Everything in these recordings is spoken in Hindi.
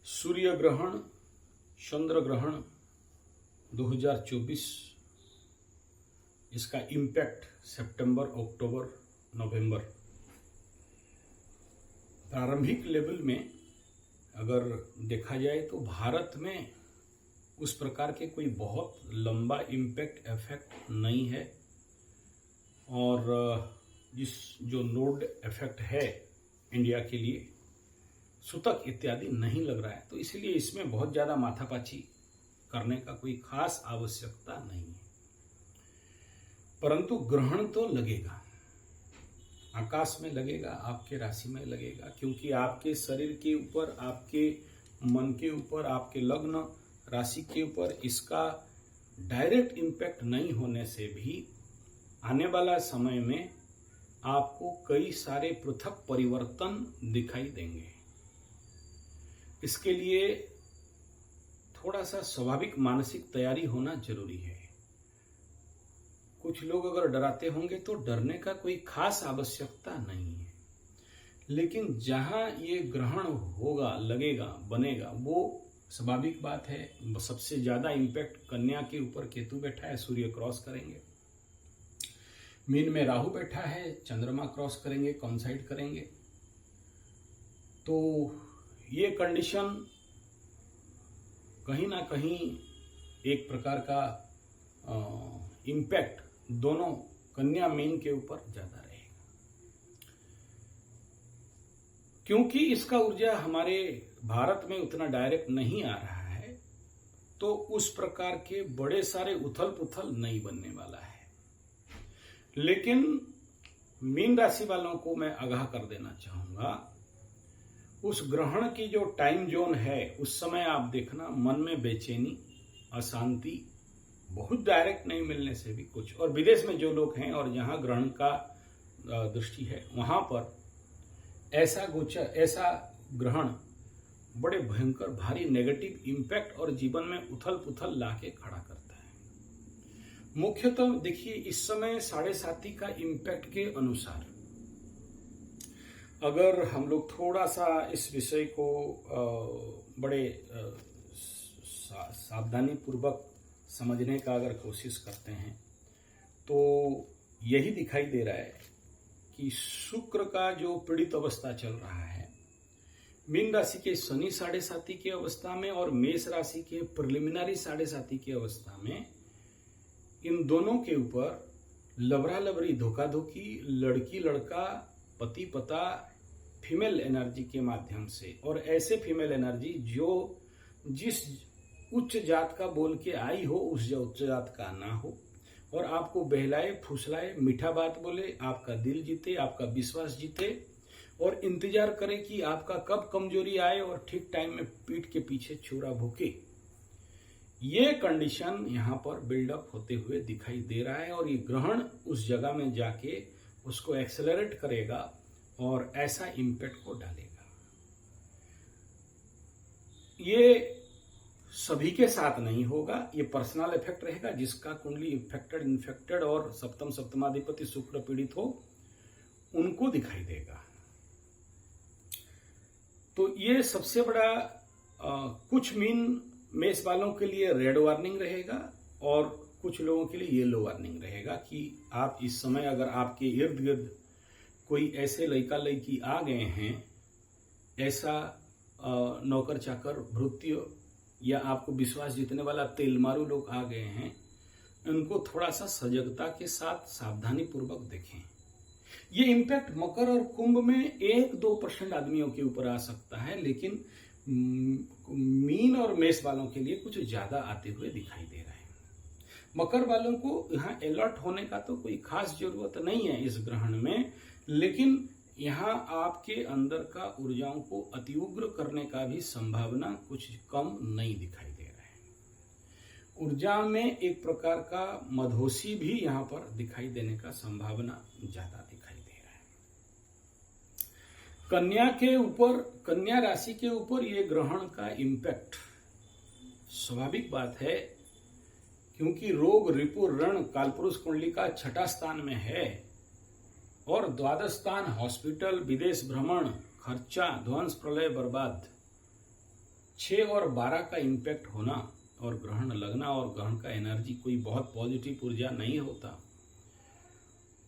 सूर्य ग्रहण, चंद्र ग्रहण 2024, इसका इम्पैक्ट सितंबर, अक्टूबर, नवंबर। प्रारंभिक लेवल में अगर देखा जाए तो भारत में उस प्रकार के कोई बहुत लंबा इम्पैक्ट इफेक्ट नहीं है, और जिस जो नोड इफेक्ट है इंडिया के लिए सूतक इत्यादि नहीं लग रहा है, तो इसलिए इसमें बहुत ज़्यादा माथापच्ची करने का कोई खास आवश्यकता नहीं है। परंतु ग्रहण तो लगेगा, आकाश में लगेगा, आपके राशि में लगेगा, क्योंकि आपके शरीर के ऊपर, आपके मन के ऊपर, आपके लग्न राशि के ऊपर इसका डायरेक्ट इम्पैक्ट नहीं होने से भी आने वाला समय में आपको कई सारे पृथक परिवर्तन दिखाई देंगे। इसके लिए थोड़ा सा स्वाभाविक मानसिक तैयारी होना जरूरी है। कुछ लोग अगर डराते होंगे तो डरने का कोई खास आवश्यकता नहीं है, लेकिन जहां ये ग्रहण होगा, लगेगा, बनेगा, वो स्वाभाविक बात है। सबसे ज्यादा इम्पैक्ट कन्या के ऊपर केतु बैठा है, सूर्य क्रॉस करेंगे। मीन में राहु बैठा है, चंद्रमा क्रॉस करेंगे, कॉन्साइड करेंगे। तो ये कंडीशन कहीं ना कहीं एक प्रकार का इम्पैक्ट दोनों कन्या मीन के ऊपर ज्यादा रहेगा, क्योंकि इसका ऊर्जा हमारे भारत में उतना डायरेक्ट नहीं आ रहा है, तो उस प्रकार के बड़े सारे उथल पुथल नहीं बनने वाला है। लेकिन मीन राशि वालों को मैं आगाह कर देना चाहूंगा, उस ग्रहण की जो टाइम जोन है उस समय आप देखना मन में बेचैनी, अशांति, बहुत डायरेक्ट नहीं मिलने से भी कुछ, और विदेश में जो लोग हैं और जहां ग्रहण का दृष्टि है वहां पर ऐसा गोचर, ऐसा ग्रहण बड़े भयंकर भारी नेगेटिव इम्पैक्ट और जीवन में उथल पुथल लाके खड़ा करता है। मुख्यतः देखिए इस समय 7.5 का इम्पैक्ट के अनुसार अगर हम लोग थोड़ा सा इस विषय को बड़े सावधानी पूर्वक समझने का अगर कोशिश करते हैं तो यही दिखाई दे रहा है कि शुक्र का जो पीड़ित अवस्था चल रहा है, मीन राशि के शनि 7.5 की अवस्था में और मेष राशि के प्रिलिमिनरी 7.5 की अवस्था में, इन दोनों के ऊपर लबरा लबरी, धोखा धोखी, लड़की लड़का, पति पता, फीमेल एनर्जी के माध्यम से, और ऐसे फीमेल एनर्जी जो जिस उच्च जात का बोल के आई हो उस उच्च जात का ना हो, और आपको बहलाए फुसलाए, मीठा बात बोले, आपका दिल जीते, आपका विश्वास जीते, और इंतजार करे कि आपका कब कमजोरी आए और ठीक टाइम में पीठ के पीछे छुरा भोंके। ये कंडीशन यहाँ पर बिल्डअप होते हुए दिखाई दे रहा है, और ये ग्रहण उस जगह में जाके उसको एक्सेलरेट करेगा और ऐसा इम्पैक्ट को डालेगा। ये सभी के साथ नहीं होगा, ये पर्सनल इफेक्ट रहेगा। जिसका कुंडली इन्फेक्टेड और सप्तमाधिपति शुक्र पीड़ित हो उनको दिखाई देगा। तो ये सबसे बड़ा कुछ मीन मेष वालों के लिए रेड वार्निंग रहेगा, और कुछ लोगों के लिए येलो वार्निंग रहेगा कि आप इस समय अगर आपके इर्द गिर्द कोई ऐसे लड़का लड़की आ गए हैं, ऐसा नौकर चाकर, भृत्य या आपको विश्वास जीतने वाला तेलमारू लोग आ गए हैं, उनको थोड़ा सा सजगता के साथ सावधानी पूर्वक देखें। ये इम्पैक्ट मकर और कुंभ में 1-2% आदमियों के ऊपर आ सकता है, लेकिन मीन और मेष वालों के लिए कुछ ज्यादा आते हुए दिखाई दे रहा है। मकर वालों को यहाँ अलर्ट होने का तो कोई खास जरूरत नहीं है इस ग्रहण में, लेकिन यहाँ आपके अंदर का ऊर्जाओं को अतिउग्र करने का भी संभावना कुछ कम नहीं दिखाई दे रहा है। ऊर्जा में एक प्रकार का मधोसी भी यहाँ पर दिखाई देने का संभावना ज्यादा दिखाई दे रहा है। कन्या के ऊपर, कन्या राशि के ऊपर ये ग्रहण का इम्पैक्ट स्वाभाविक बात है, क्योंकि रोग, रिपु, ऋण कालपुरुष कुंडली का 6ठा स्थान में है, और द्वादश स्थान हॉस्पिटल, विदेश भ्रमण, खर्चा, ध्वंस, प्रलय, बर्बाद, 6 और 12 का इम्पैक्ट होना और ग्रहण लगना और ग्रहण का एनर्जी कोई बहुत पॉजिटिव ऊर्जा नहीं होता।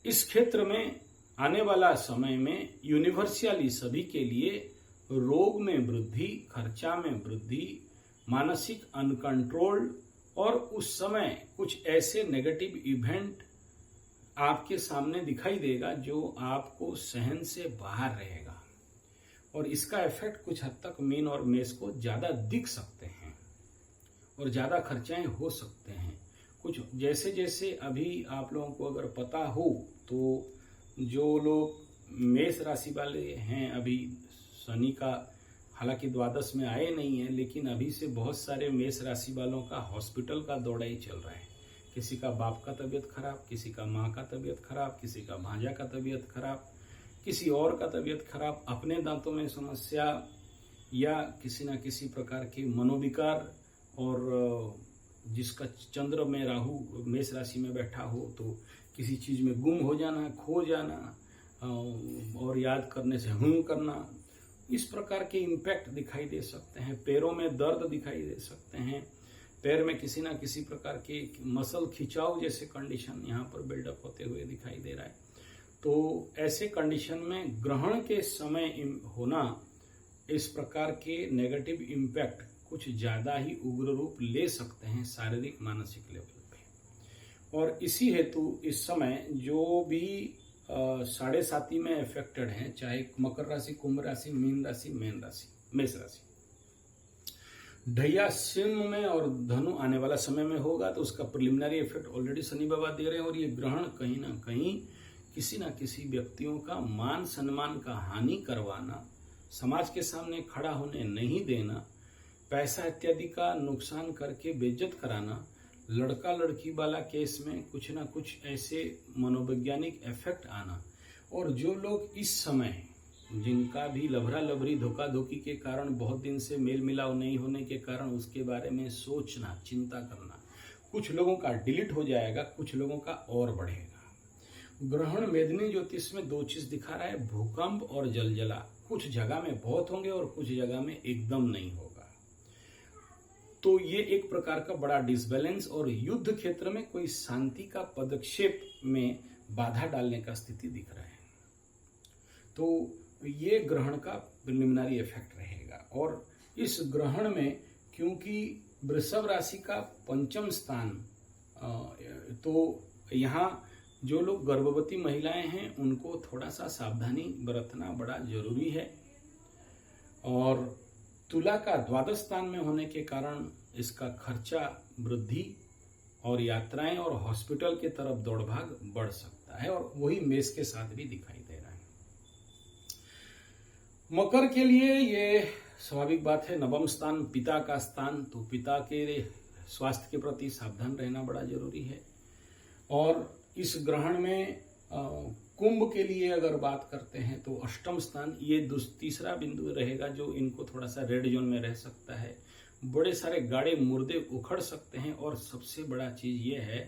इस क्षेत्र में आने वाला समय में यूनिवर्सली सभी के लिए रोग में वृद्धि, खर्चा में वृद्धि, मानसिक अनकंट्रोल और उस समय कुछ ऐसे नेगेटिव इवेंट आपके सामने दिखाई देगा जो आपको सहन से बाहर रहेगा और इसका इफेक्ट कुछ हद तक मीन और मेष को ज्यादा दिख सकते हैं और ज्यादा खर्चाएं हो सकते हैं। कुछ जैसे जैसे अभी आप लोगों को अगर पता हो तो जो लोग मेष राशि वाले हैं, अभी शनि का हालांकि द्वादश में आए नहीं है, लेकिन अभी से बहुत सारे मेष राशि वालों का हॉस्पिटल का दौड़ा ही चल रहा है। किसी का बाप का तबीयत खराब, किसी का माँ का तबीयत खराब, किसी का भांजा का तबीयत खराब, किसी और का तबीयत खराब, अपने दांतों में समस्या या किसी न किसी प्रकार के मनोविकार, और जिसका चंद्र में राहु मेष राशि में बैठा हो तो किसी चीज में गुम हो जाना, खो जाना और याद करने से करना, इस प्रकार के इम्पैक्ट दिखाई दे सकते हैं। पैरों में दर्द दिखाई दे सकते हैं, पैर में किसी ना किसी प्रकार के मसल खिंचाव जैसे कंडीशन यहाँ पर बिल्डअप होते हुए दिखाई दे रहा है। तो ऐसे कंडीशन में ग्रहण के समय होना इस प्रकार के नेगेटिव इम्पैक्ट कुछ ज्यादा ही उग्र रूप ले सकते हैं शारीरिक मानसिक लेवल पे। और इसी हेतु इस समय जो भी 7.5 में अफेक्टेड हैं, चाहे मकर राशि, कुंभ राशि, मीन राशि, मेन राशि, मेष राशि, ढैया सिंह में और धनु आने वाला समय में होगा तो उसका प्रिलिमिनरी इफेक्ट ऑलरेडी शनि बाबा दे रहे हैं। और ये ग्रहण कहीं ना कहीं किसी न किसी व्यक्तियों का मान सम्मान का हानि करवाना, समाज के सामने खड़ा होने नहीं देना, पैसा इत्यादि का नुकसान करके बेइज्जत कराना, लड़का लड़की वाला केस में कुछ ना कुछ ऐसे मनोवैज्ञानिक इफेक्ट आना। और जो लोग इस समय जिनका भी लभरा लभरी धोखा धोखी के कारण बहुत दिन से मेल मिलाव नहीं होने के कारण उसके बारे में सोचना, चिंता करना, कुछ लोगों का डिलीट हो जाएगा, कुछ लोगों का और बढ़ेगा। ग्रहण मेदिनी ज्योतिष में 2 चीज दिखा रहा है, भूकंप और जलजला। कुछ जगह में बहुत होंगे और कुछ जगह में एकदम नहीं होगा। तो ये एक प्रकार का बड़ा डिसबैलेंस और युद्ध क्षेत्र में कोई शांति का पदक्षेप में बाधा डालने का स्थिति दिख रहा है। तो ये ग्रहण का प्रिलिमिनरी इफेक्ट रहेगा। और इस ग्रहण में क्योंकि वृषभ राशि का 5म स्थान, तो यहाँ जो लोग गर्भवती महिलाएं हैं उनको थोड़ा सा सावधानी बरतना बड़ा जरूरी है। और तुला का द्वादश स्थान में होने के कारण इसका खर्चा वृद्धि और यात्राएं और हॉस्पिटल के तरफ दौड़भाग बढ़ सकता है। और वही मेष के साथ भी दिखाई दे रहा है। मकर के लिए ये स्वाभाविक बात है, 9वां स्थान पिता का स्थान, तो पिता के स्वास्थ्य के प्रति सावधान रहना बड़ा जरूरी है। और इस ग्रहण में कुंभ के लिए अगर बात करते हैं तो 8वां स्थान ये तीसरा बिंदु रहेगा जो इनको थोड़ा सा रेड जोन में रह सकता है। बड़े सारे गाड़े मुर्दे उखड़ सकते हैं। और सबसे बड़ा चीज ये है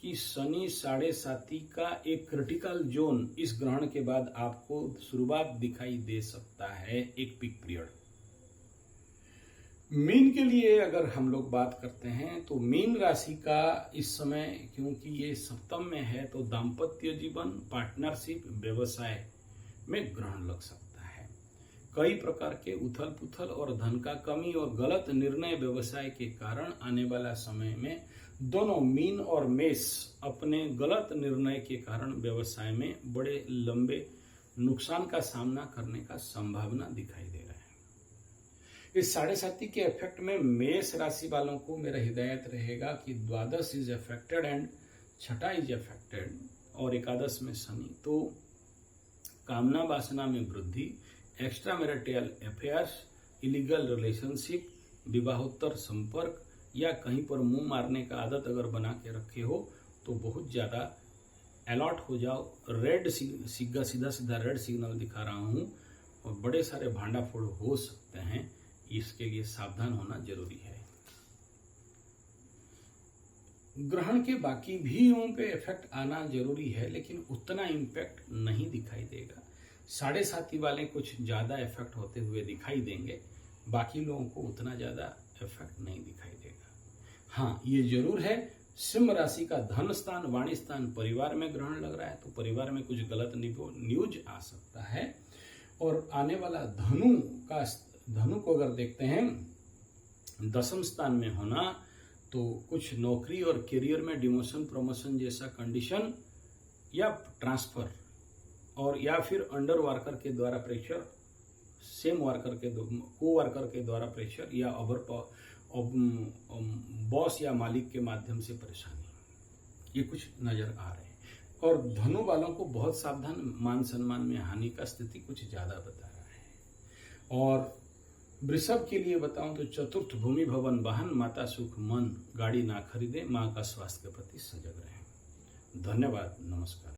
कि शनि 7.5 का एक क्रिटिकल जोन इस ग्रहण के बाद आपको शुरुआत दिखाई दे सकता है, एक पीक पीरियड। मीन के लिए अगर हम लोग बात करते हैं तो मीन राशि का इस समय क्योंकि ये 7म में है तो दाम्पत्य जीवन, पार्टनरशिप, व्यवसाय में ग्रहण लग सकता है। कई प्रकार के उथल पुथल और धन का कमी और गलत निर्णय व्यवसाय के कारण आने वाला समय में दोनों मीन और मेष अपने गलत निर्णय के कारण व्यवसाय में बड़े लंबे नुकसान का सामना करने का संभावना दिखाई दे रहा है। इस 7.5 के इफेक्ट में मेष राशि वालों को मेरा हिदायत रहेगा कि द्वादश इज अफेक्टेड एंड 6ठा इज अफेक्टेड और एकादश में शनि। तो कामना वासना में वृद्धि, extra marital affairs, illegal relationship, विवाहोत्तर संपर्क या कहीं पर मुंह मारने का आदत अगर बना के रखे हो तो बहुत ज्यादा अलर्ट हो जाओ। रेड सीधा सीधा रेड सिग्नल दिखा रहा हूं और बड़े सारे भांडाफोड़ हो सकते हैं, इसके लिए सावधान होना जरूरी है। ग्रहण के बाकी भी पे इफेक्ट आना जरूरी है लेकिन उतना इम्पैक्ट नहीं दिखाई देगा। 7.5 वाले कुछ ज्यादा इफेक्ट होते हुए दिखाई देंगे, बाकी लोगों को उतना ज्यादा इफेक्ट नहीं दिखाई देगा। हाँ, ये जरूर है, सिंह राशि का धन स्थान, वाणी स्थान परिवार में ग्रहण लग रहा है, तो परिवार में कुछ गलत न्यूज आ सकता है। और आने वाला धनु को अगर देखते हैं दसम स्थान में होना, तो कुछ नौकरी और करियर में डिमोशन प्रमोशन जैसा कंडीशन या ट्रांसफर, और या फिर अंडर वर्कर के द्वारा प्रेशर, सेम वर्कर के को वर्कर के द्वारा प्रेशर, या बॉस या मालिक के माध्यम से परेशानी, ये कुछ नजर आ रहे हैं। और धनु वालों को बहुत सावधान, मान सम्मान में हानि का स्थिति कुछ ज्यादा बता रहा है। और वृषभ के लिए बताऊं तो चतुर्थ भूमि भवन वाहन, माता सुख मन, गाड़ी ना खरीदे, मां का स्वास्थ्य के प्रति सजग रहें। धन्यवाद, नमस्कार।